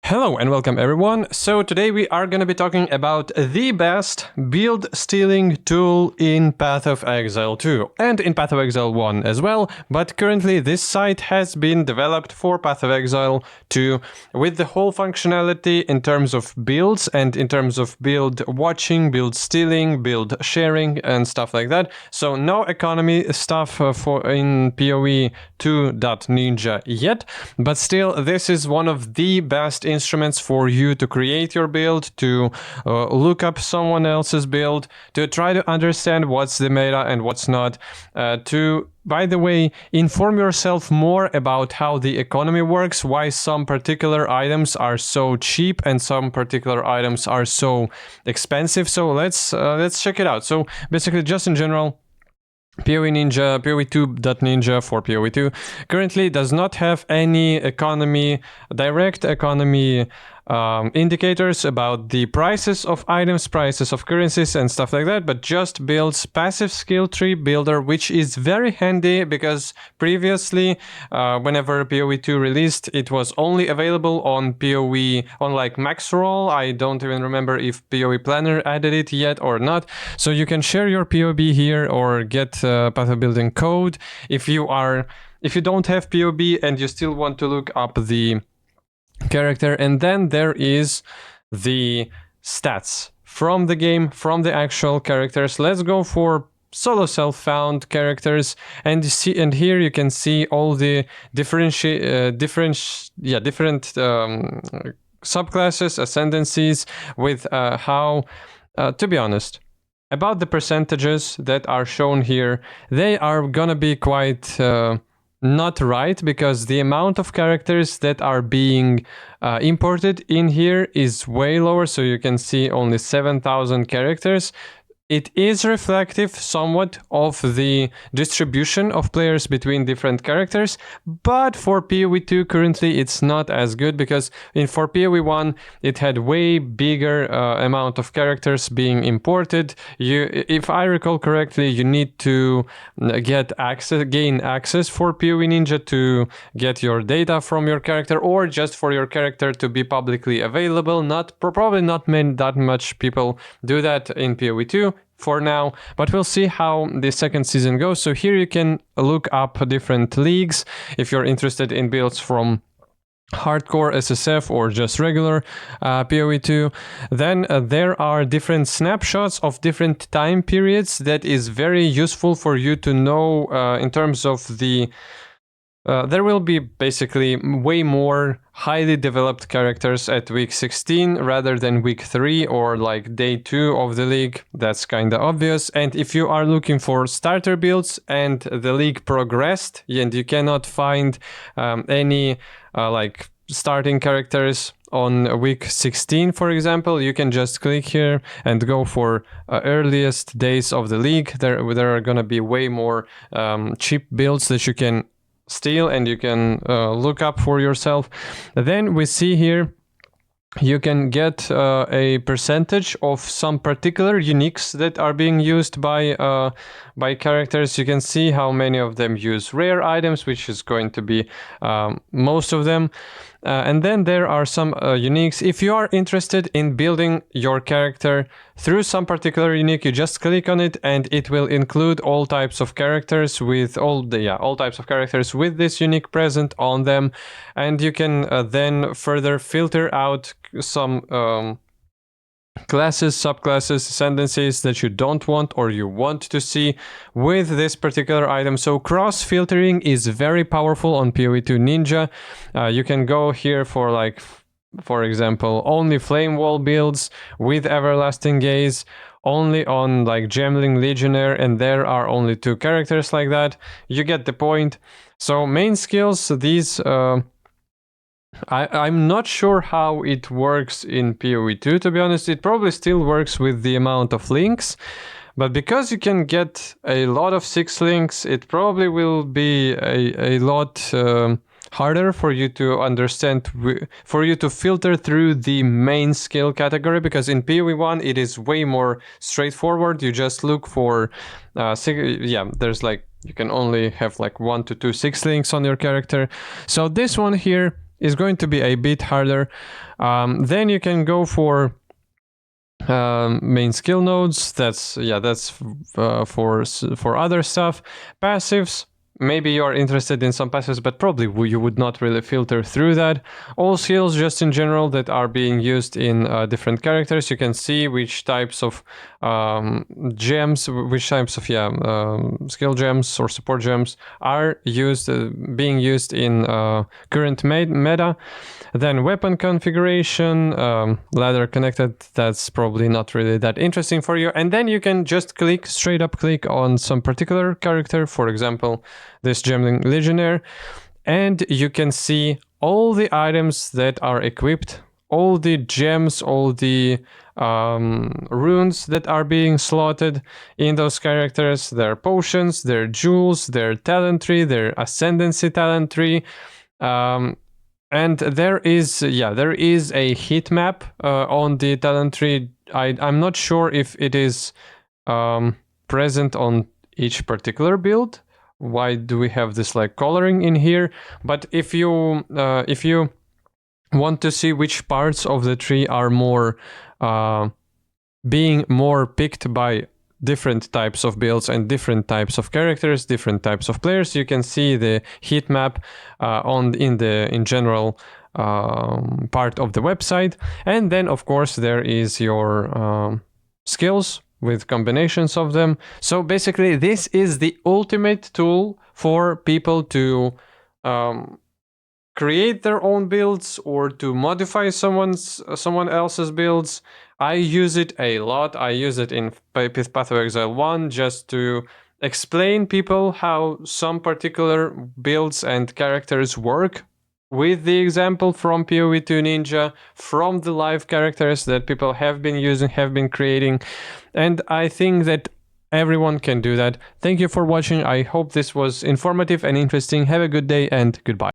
Hello and welcome everyone. So today we are going to be talking about the best build stealing tool in Path of Exile 2 and in Path of Exile 1 as well, but currently this site has been developed for Path of Exile 2 with the whole functionality in terms of builds and in terms of build watching, build stealing, build sharing and stuff like that. So no economy stuff for in PoE 2.ninja yet, but still this is one of the best instruments for you to create your build, to look up someone else's build, to try to understand what's the meta and what's not, to, by the way, inform yourself more about how the economy works, why some particular items are so cheap and some particular items are so expensive. So let's check it out. So basically, just in general, PoE Ninja, PoE2.ninja for PoE2 currently does not have any direct economy indicators about the prices of items, prices of currencies and stuff like that, but just builds passive skill tree builder, which is very handy because previously, whenever PoE2 released, it was only available on PoE, on like max roll. I don't even remember if PoE Planner added it yet or not. So you can share your PoB here or get path of building code if you don't have PoB and you still want to look up the character. And then there is the stats from the game, from the actual characters. Let's go for solo self-found characters, and here you can see all the different subclasses, ascendancies with how to be honest about the percentages that are shown here, they are gonna be quite not right, because the amount of characters that are being imported in here is way lower. So you can see only 7,000 characters. It is reflective somewhat of the distribution of players between different characters, but for PoE2 currently it's not as good, because for PoE1 it had way bigger amount of characters being imported. If I recall correctly, you need to gain access for PoE Ninja to get your data from your character, or just for your character to be publicly available. Probably not that much people do that in PoE2 for now, but we'll see how the second season goes. So here you can look up different leagues if you're interested in builds from hardcore SSF or just regular PoE2. Then there are different snapshots of different time periods that is very useful for you to know in terms of the there will be basically way more highly developed characters at week 16 rather than week 3 or like day 2 of the league. That's kind of obvious. And if you are looking for starter builds and the league progressed and you cannot find any like starting characters on week 16, for example, you can just click here and go for earliest days of the league. There are gonna be way more cheap builds that you can steal and you can look up for yourself. Then we see here you can get a percentage of some particular uniques that are being used by characters. You can see how many of them use rare items, which is going to be most of them. And then there are some uniques. If you are interested in building your character through some particular unique, you just click on it and it will include all types of characters with all types of characters with this unique present on them. And you can then further filter out some classes, subclasses, ascendancies that you don't want or you want to see with this particular item. So cross filtering is very powerful on PoE2 Ninja. You can go here for, like, for example, only flame wall builds with everlasting gaze, only on like Gemling Legionnaire, and there are only 2 characters like that. You get the point. So main skills, these I'm not sure how it works in PoE2, to be honest. It probably still works with the amount of links, but because you can get a lot of 6 links, it probably will be a lot harder for you to understand, for you to filter through the main skill category, because in PoE1 it is way more straightforward. You just look for there's like, you can only have like 1 to 2 6 links on your character. So this one here is going to be a bit harder. Then you can go for main skill nodes. That's for other stuff. Passives, maybe you're interested in some passives, but probably you would not really filter through that. All skills just in general that are being used in different characters. You can see which types of gems, which types of skill gems or support gems are being used in current meta. Then weapon configuration, ladder connected, that's probably not really that interesting for you. And then you can just straight up click on some particular character, for example, this Gemling Legionnaire, and you can see all the items that are equipped, all the gems, all the runes that are being slotted in those characters, their potions, their jewels, their talent tree, their ascendancy talent tree. And there is a heat map on the talent tree. I'm not sure if it is present on each particular build. Why do we have this like coloring in here? But if you want to see which parts of the tree are more being more picked by different types of builds and different types of characters, different types of players, you can see the heat map in general part of the website. And then of course there is your skills with combinations of them. So basically this is the ultimate tool for people to create their own builds or to modify someone else's builds. I use it a lot. I use it in Path of Exile 1 just to explain people how some particular builds and characters work with the example from PoE2 Ninja, from the live characters that people have been using, have been creating. And I think that everyone can do that. Thank you for watching. I hope this was informative and interesting. Have a good day and goodbye.